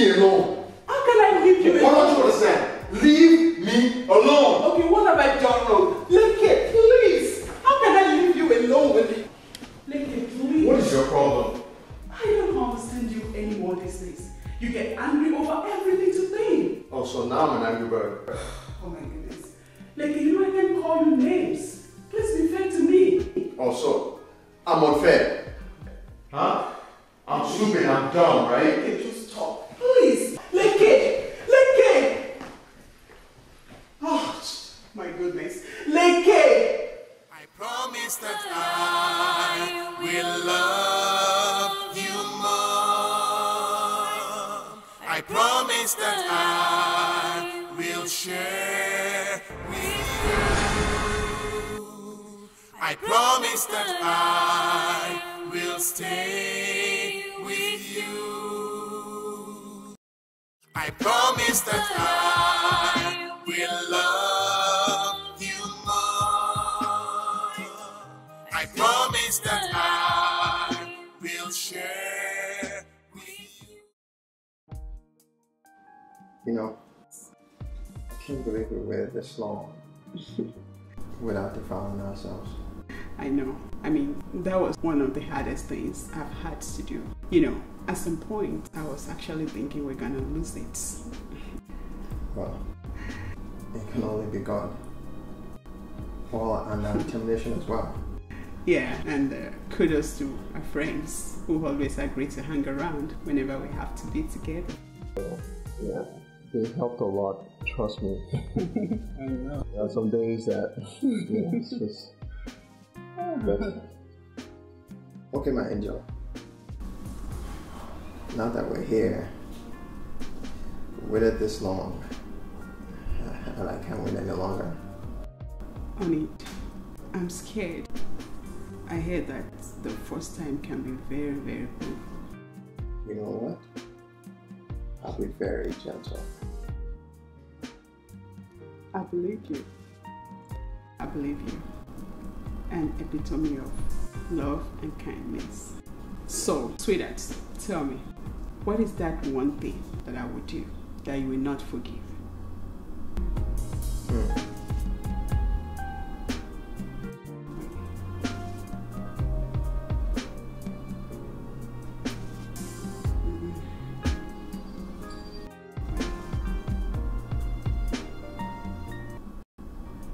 me alone. How can I leave you alone? Why don't you understand? Leave me alone. Okay, what have I done wrong? Leke, please. How can I leave you alone with me? Leke, please. What is your problem? I don't understand you anymore these days. You get angry over every little thing. Oh, so now I'm an angry bird. Oh my goodness. Leke, you know I can call you names. Please be fair to me. Oh, so I'm unfair. Huh? I'm stupid, I'm dumb, right? Leke, just stop. Please. Leke. Leke. Oh, my goodness. Leke. I promise that I will love you more. I promise that I will share with you. I promise that I will stay with you. I promise that I will love you more. I promise that I will share with you. You know, I can't believe we waited this long without defiling ourselves. I know. I mean, that was one of the hardest things I've had to do. You know, at some point, I was actually thinking we're gonna lose it. Well, it can only be God. Well, and our determination as well. Yeah, and kudos to our friends who always agree to hang around whenever we have to be together. Yeah, they helped a lot, trust me. I know. There are some days that, yeah, it's just... But, okay, my angel. Now that we're here, waited this long, and I can't wait any longer. Honey, I'm scared. I heard that the first time can be very, very painful. You know what? I'll be very gentle. I believe you. I believe you. An epitome of love and kindness. So, sweetheart, tell me, what is that one thing that I would do that you will not forgive?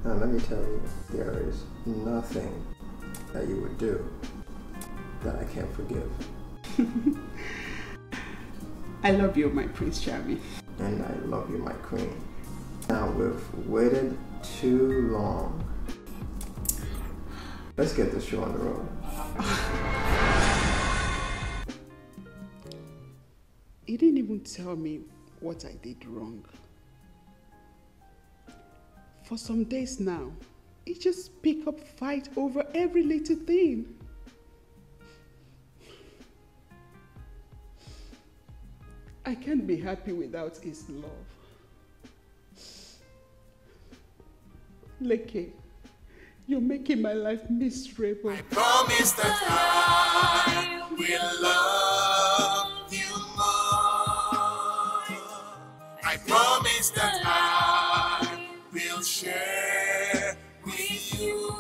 Now let me tell you, there is nothing that you would do that I can't forgive. I love you, my Prince Charming. And I love you, my queen. Now we've waited too long. Let's get this show on the road. You didn't even tell me what I did wrong. For some days now, you just pick up fight over every little thing. I can't be happy without his love. Leke, you're making my life miserable. I promise that I will love you more. I promise that I will share with you.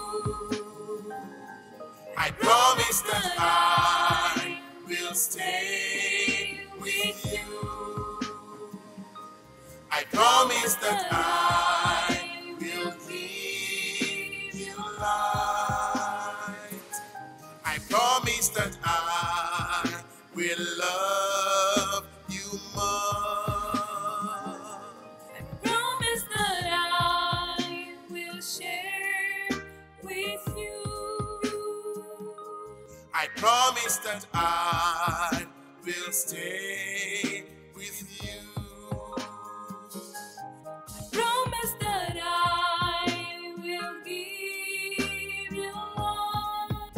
I promise that I will stay with you. I promise that I will give you light. I promise that I will love you more. I promise that I will share with you. I promise that I will stay with you. Promise that I will give you love.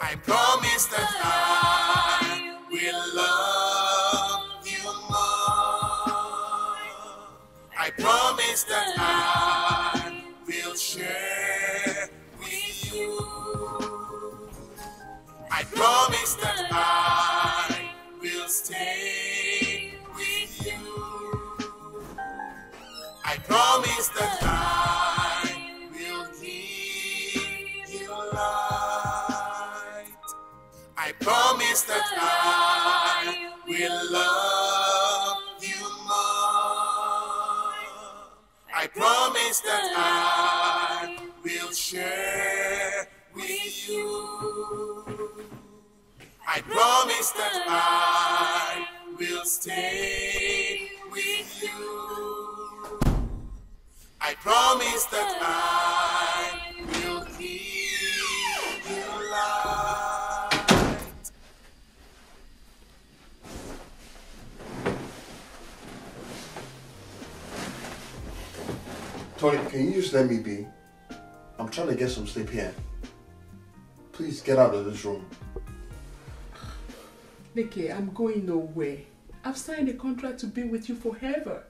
I promise that I will love you more. I promise that I will share with you. I promise that I will stay promise that I will love you more. I promise that I will share with you. I promise that I will stay with you. I promise that I will give you light. Tony, can you just let me be? I'm trying to get some sleep here. Please get out of this room. Nikki, I'm going nowhere. I've signed a contract to be with you forever.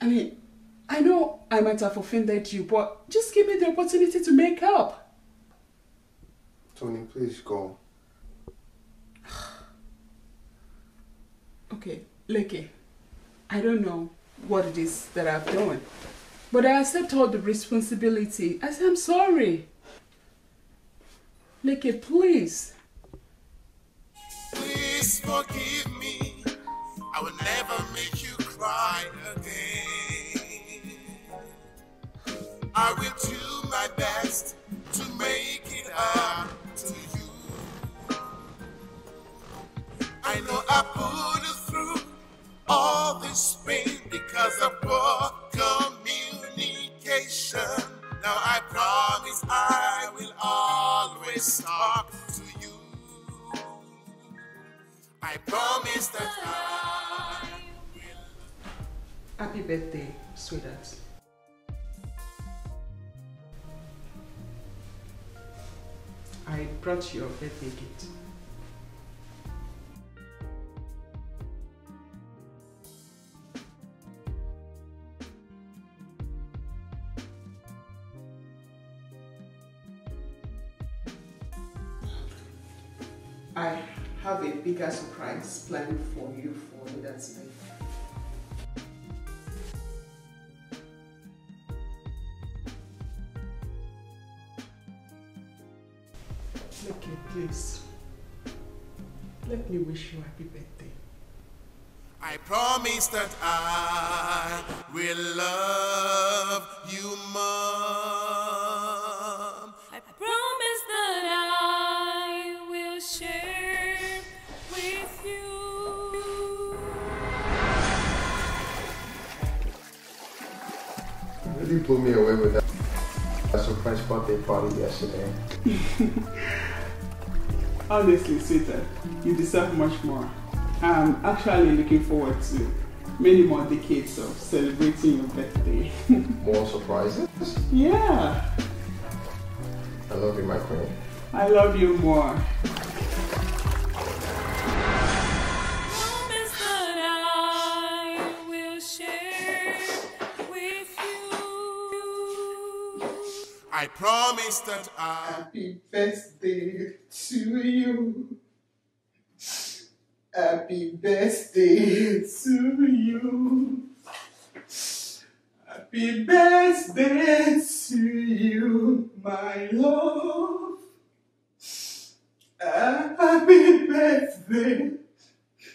I mean, I know I might have offended you, but just give me the opportunity to make up. Tony, please go. Okay, Nikki, I don't know what it is that I've done, but I accept all the responsibility. I say I'm sorry. Nikki, please. Please forgive me. I will never make you cry again. I will do my best to make it up to you. I know I put you through all this pain because of poor communication. Now I promise I will always talk to you. I promise that I will. Happy birthday, sweetheart. I brought you your birthday gift. I have a bigger surprise planned for you for Mother's Day. Okay, please. Let me wish you a happy birthday. I promise that I will love you more. I promise that I will share with you. You really blew me away with that surprise birthday party yesterday. Honestly, sweetheart, you deserve much more. I'm actually looking forward to many more decades of celebrating your birthday. More surprises? Yeah. I love you, my queen. I love you more. Promise that I will share with you. I promise that I. Happy birthday to you. Happy birthday to you. Happy birthday to you, my love. Happy birthday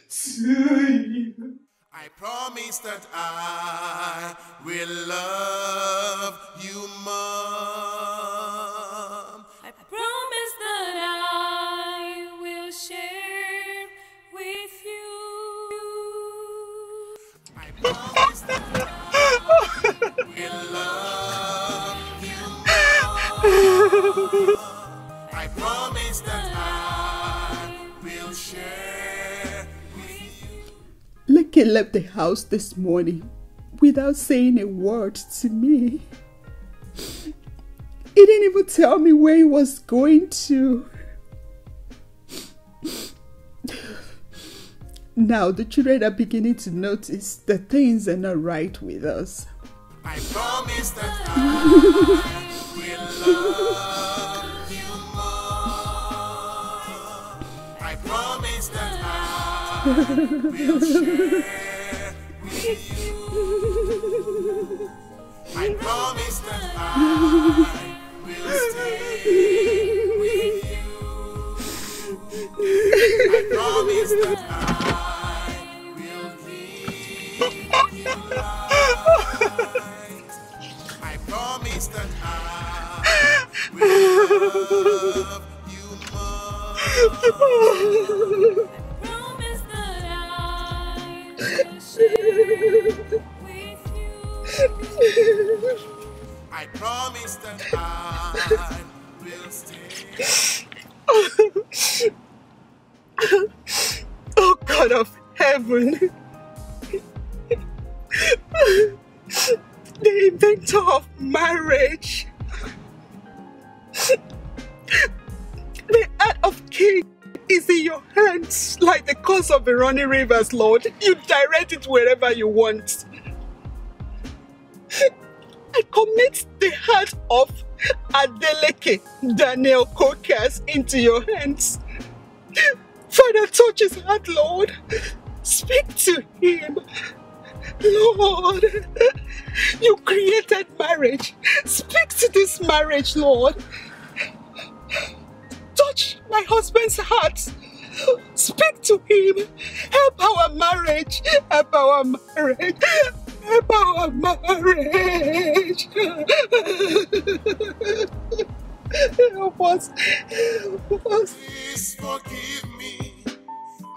to you. I promise that I will love you more. I promise that I will share with you. I promise that I will love you more. I promise that I will share with you. Lucky left the house this morning without saying a word to me. He didn't even tell me where he was going to. Now the children are beginning to notice that things are not right with us. I promise that I will love you more. I promise that I will share with you. I promise that I will stay with you. that I will give you light. I promise that I will love you more. Promise that I will share with you. I promise that I will stay. Oh God of heaven, the inventor of marriage, the heart of king is in your hands like the course of the running rivers, Lord. You direct it wherever you want. I commit the heart of Adeleke Daniel Kokas into your hands. Father, touch his heart, Lord. Speak to him. Lord, you created marriage. Speak to this marriage, Lord. Touch my husband's heart. Speak to him. Help our marriage. Help our marriage. Help our marriage. Help us. Help us. Please forgive me.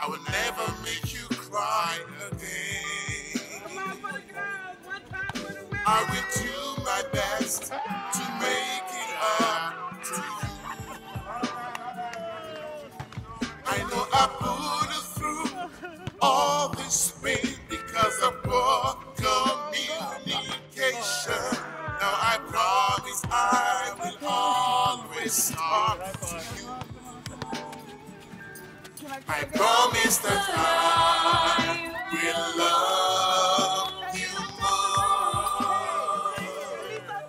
I will never make you cry again. I will do my best to make it up to you. I know I put you through all this pain because of poor communication. Now I promise I will always talk to you. I promise that I will love you more.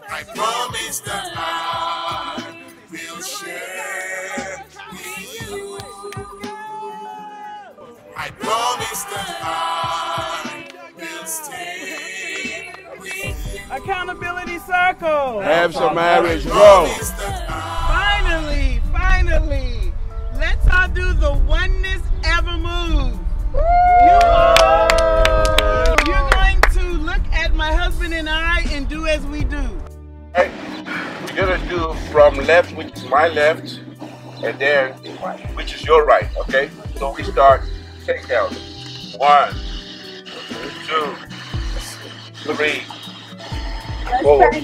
I promise that I will share with you. I promise that I will stay with you. Accountability circle. Have some marriage grow. Finally. Let's all do the oneness ever move. You're going to look at my husband and I and do as we do. Hey, we're gonna do from left, which is my left, and then which is your right, okay? So we start, take count. 1, 2, 3, 4, 5.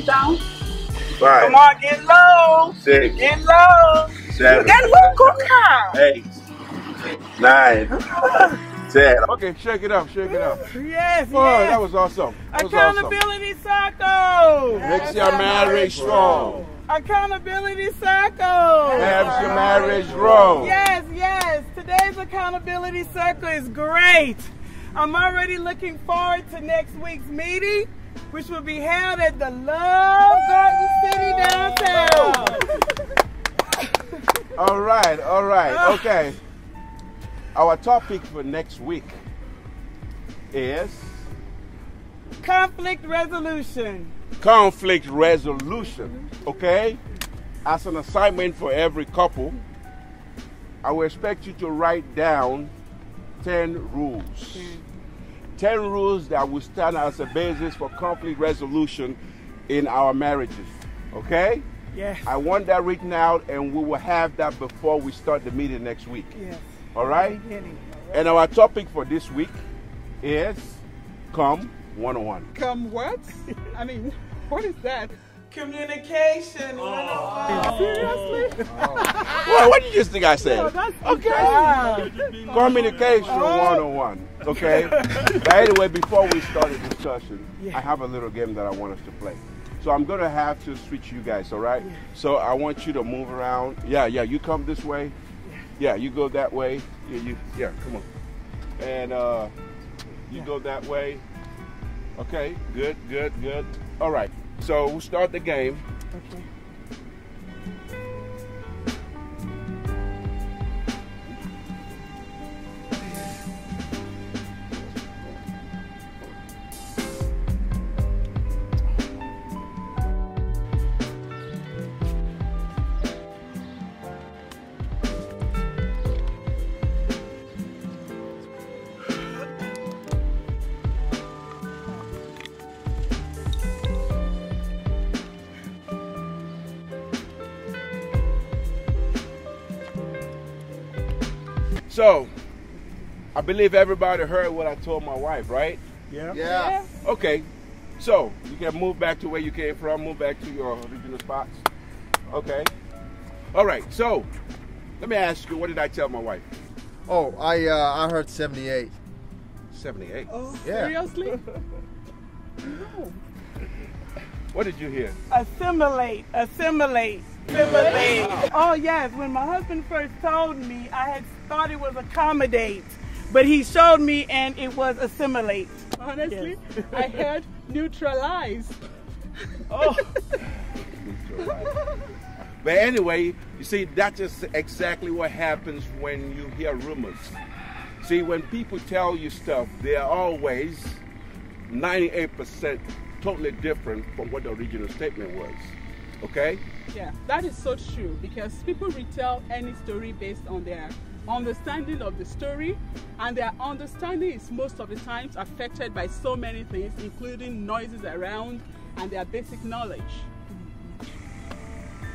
Come on, get low. 6, Get low. 7, Get low, Coca. 8, 9, 10. Okay, shake it up. Yes, Oh, yes. that was awesome. Accountability circle. Makes your marriage strong. Accountability circle. Helps your marriage grow. Yes. Today's accountability circle is great. I'm already looking forward to next week's meeting, which will be held at the Love Garden City downtown. All right. Okay. Our topic for next week is conflict resolution. Conflict resolution. Okay? As an assignment for every couple, I will expect you to write down 10 rules. 10 rules that will stand as a basis for conflict resolution in our marriages. Okay? Yes. I want that written out, and we will have that before we start the meeting next week. Yes. All right? And our topic for this week is Come 101. Come what? I mean, what is that? Communication 101. Seriously? Well, what do you just think I said? Oh, that's Wow. Communication 101. Okay? But anyway, before we start the discussion, I have a little game that I want us to play. So I'm going to have to switch you guys, all right? So I want you to move around. Yeah, you come this way. Yeah, you go that way. Yeah, come on. And you go that way. Okay, good. All right, so we'll start the game. Okay. So, I believe everybody heard what I told my wife, right? Yeah. Yeah. Okay. So, you can move back to where you came from, move back to your original spots. Okay. All right. So, let me ask you, what did I tell my wife? Oh, I heard 78. 78. Oh, Yeah. seriously? No. What did you hear? Assimilate. Oh yes, when my husband first told me, I had thought it was accommodate, but he showed me and it was assimilate. Honestly, I heard neutralize. Oh. But anyway, you see, that's just exactly what happens when you hear rumors. See, when people tell you stuff, they are always 98% totally different from what the original statement was. Okay? Yeah, that is so true, because people retell any story based on their understanding of the story, and their understanding is most of the times affected by so many things, including noises around and their basic knowledge.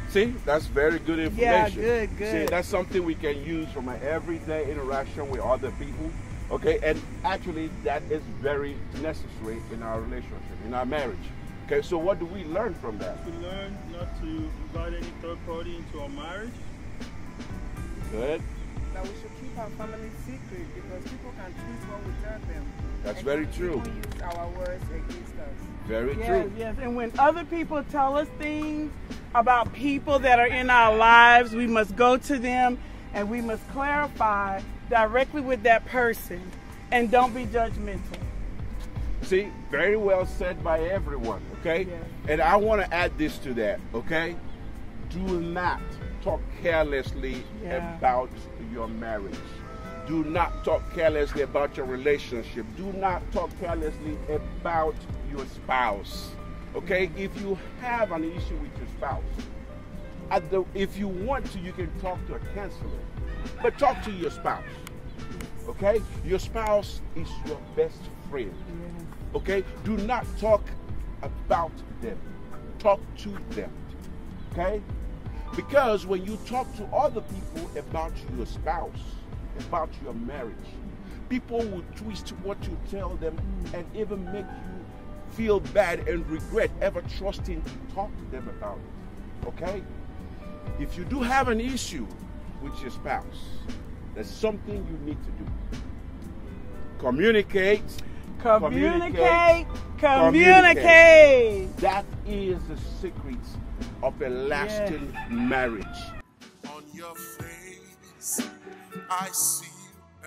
See, that's very good information. Yeah, good. See, that's something we can use from an everyday interaction with other people. Okay, and actually that is very necessary in our relationship, in our marriage. Okay, so what do we learn from that? We learn not to invite any third party into our marriage. Good. That we should keep our family secret, because people can twist what we tell them. That's and very people true. use our words against us. Very Yes, true. yes. And when other people tell us things about people that are in our lives, we must go to them and we must clarify directly with that person, and don't be judgmental. See, very well said by everyone, okay? Yeah. And I want to add this to that, okay? Do not talk carelessly about your marriage. Do not talk carelessly about your relationship. Do not talk carelessly about your spouse, okay? If you have an issue with your spouse, if you want to, you can talk to a counselor, but talk to your spouse, okay? Your spouse is your best friend, okay? Do not talk about them. Talk to them, okay? Because when you talk to other people about your spouse, about your marriage, people will twist what you tell them and even make you feel bad and regret ever trusting to talk to them about it, okay? If you do have an issue with your spouse, there's something you need to do. Communicate. Communicate. That is the secret of a lasting marriage. On your face, I see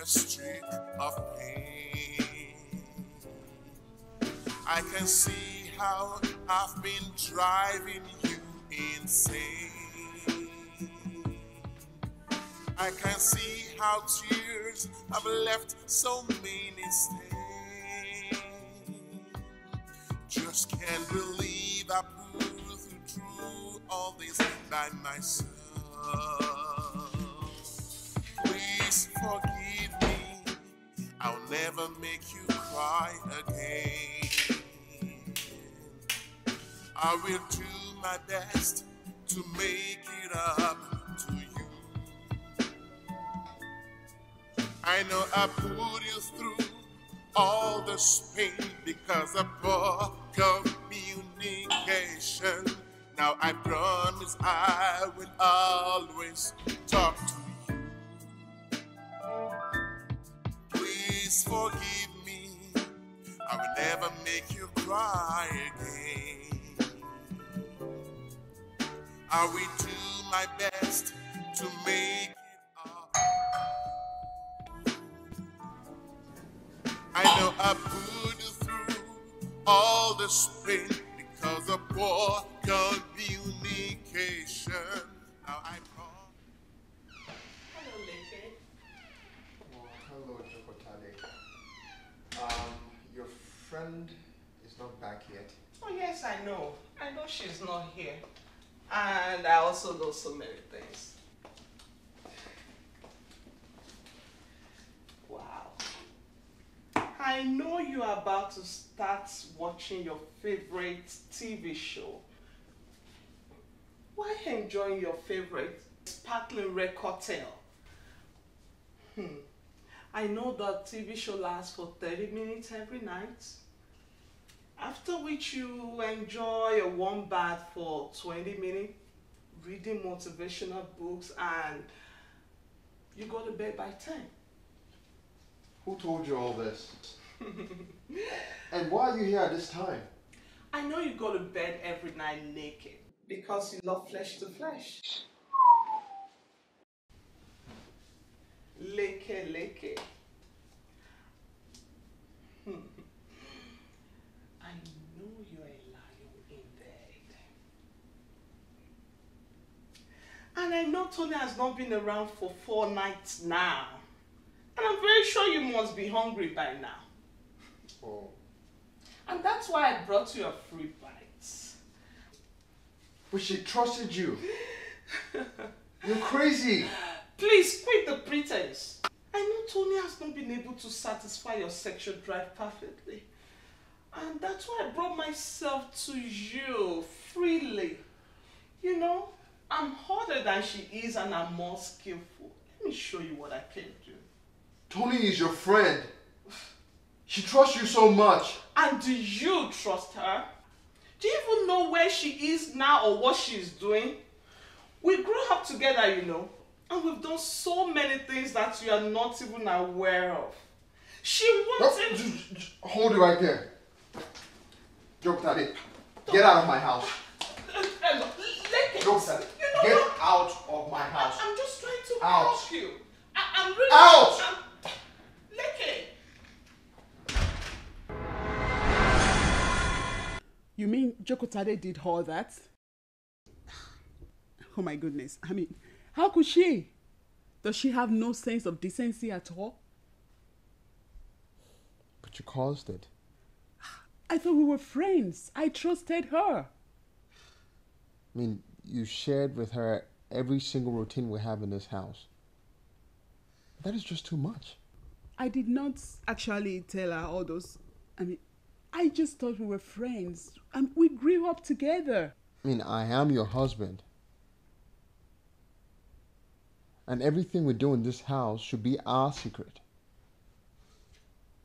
a streak of pain. I can see how I've been driving you insane. I can see how tears have left so many stains. Just can't believe I pulled through all this by myself. Please forgive me. I'll never make you cry again. I will do my best to make it up to you. I know I put you through all this pain because of poor communication. Now I promise I will always talk to you. Please forgive me. I will never make you cry again. I will do my best to make it up. I know I put you through all this pain because of poor communication. Now I promise. Hello, Leke. Oh, hello, Jokotade. Your friend is not back yet. Oh, yes, I know. I know she's not here. And I also know so many things. Wow. I know you are about to start watching your favorite TV show. Why enjoying your favorite sparkling red cocktail? I know that TV show lasts for 30 minutes every night, after which you enjoy a warm bath for 20 minutes, reading motivational books, and you go to bed by 10. Who told you all this? And why are you here at this time? I know you go to bed every night naked because you love flesh to flesh. Leke, leke. I know you're a lion in bed. And I know Tony has not been around for 4 nights now. And I'm very sure you must be hungry by now. Oh. And that's why I brought you a free bite. But she trusted you. You're crazy. Please quit the pretense. I know Tony has not been able to satisfy your sexual drive perfectly. And that's why I brought myself to you freely. You know, I'm harder than she is and I'm more skillful. Let me show you what I can do. Tony is your friend. She trusts you so much. And do you trust her? Do you even know where she is now or what she's doing? We grew up together, you know, and we've done so many things that you are not even aware of. She wants Just hold it right there. Jokotade, get out of my house. Jokotade, get out of my house. I'm just trying to Out. help you. I'm really... Out! Leke! You mean Jokotade did all that? Oh my goodness. I mean, how could she? Does she have no sense of decency at all? But you caused it. I thought we were friends. I trusted her. I mean, you shared with her every single routine we have in this house. That is just too much. I did not actually tell her all those. I mean, I just thought we were friends. And we grew up together. I mean, I am your husband. And everything we do in this house should be our secret.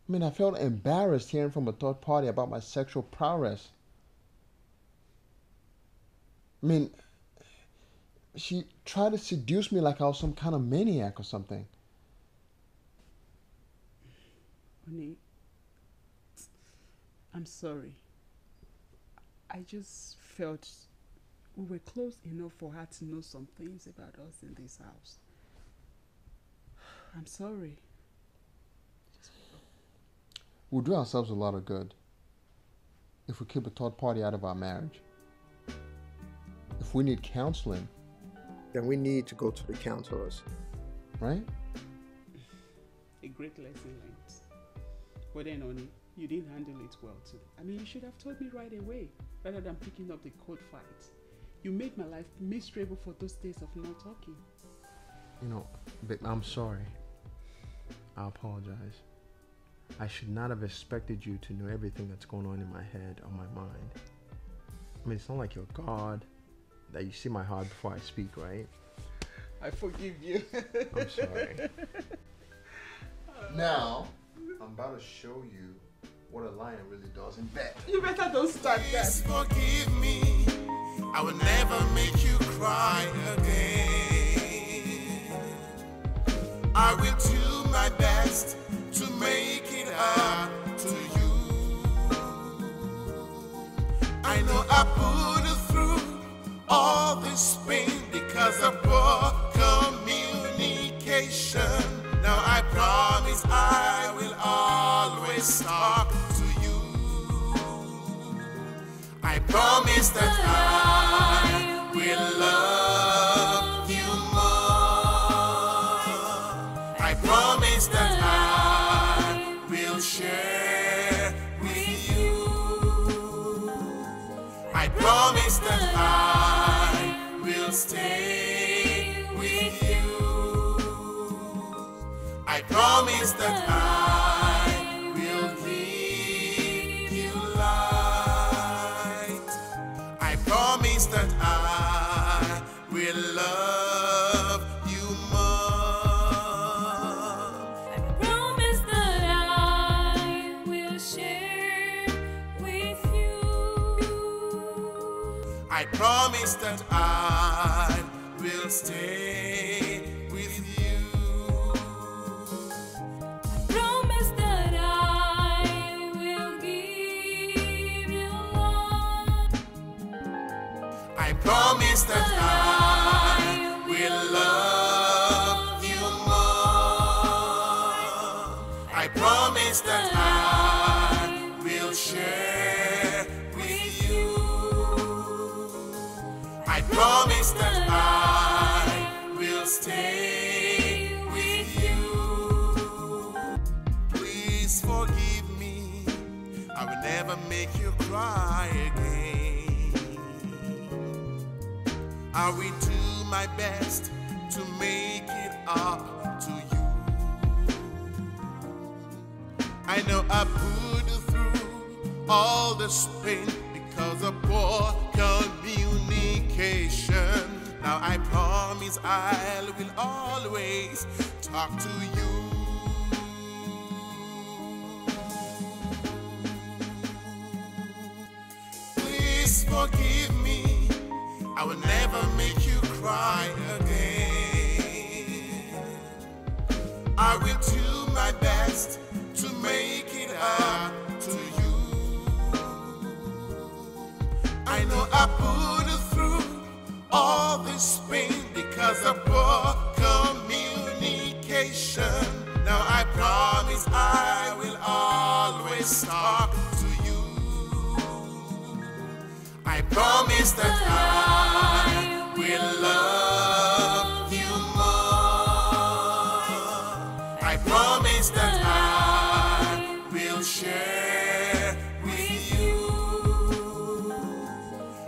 I mean, I felt embarrassed hearing from a third party about my sexual prowess. I mean, she tried to seduce me like I was some kind of maniac or something. Honey, I'm sorry. I just felt we were close enough for her to know some things about us in this house. I'm sorry. We'll do ourselves a lot of good if we keep a third party out of our marriage. If we need counseling, then we need to go to the counselors, right? A great lesson learned. But then, Oni, you didn't handle it well too. I mean, you should have told me right away rather than picking up the cold fight. You made my life miserable for those days of not talking. You know, babe, I'm sorry. I apologize. I should not have expected you to know everything that's going on in my head or my mind. I mean, it's not like you're God, that you see my heart before I speak, right? I forgive you. I'm sorry. Now, I'm about to show you what a lion really does in bed. You better don't start that. Please forgive me. I will never make you cry again. I will do my best to make it up to you. I know I put you through all this pain because of poor communication. Now I promise I will always talk to you. I promise that I will love you more. I promise that I will share with you. I promise that I will stay with you. I promise that I will give you light. I promise that I will love you more. promise that I will stay with you. Promise that I will give you love. I promise that I will love you more. I promise that I will share with you. I promise that I will stay with you. Please forgive me. I will never make you cry again. I will do my best to make it up to you. I know I put you through all this pain because of poor communication. Now I promise I will always talk to you. Please forgive me. I will never make you cry again. I will do my best to make it up to you. I know I put you through all this pain because of poor communication. Now I promise I will always talk to you. I promise that I will love you more. I promise that I will share with you.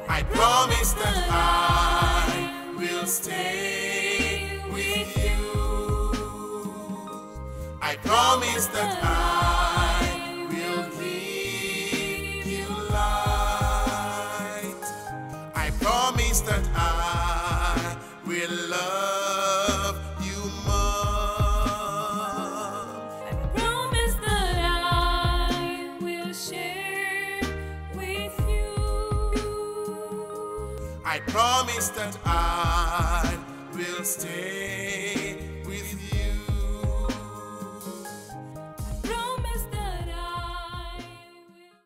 I promise that I will stay with you. I promise that I will give you light. I promise that I will love you more. Promise that I will share with you. I promise that I will stay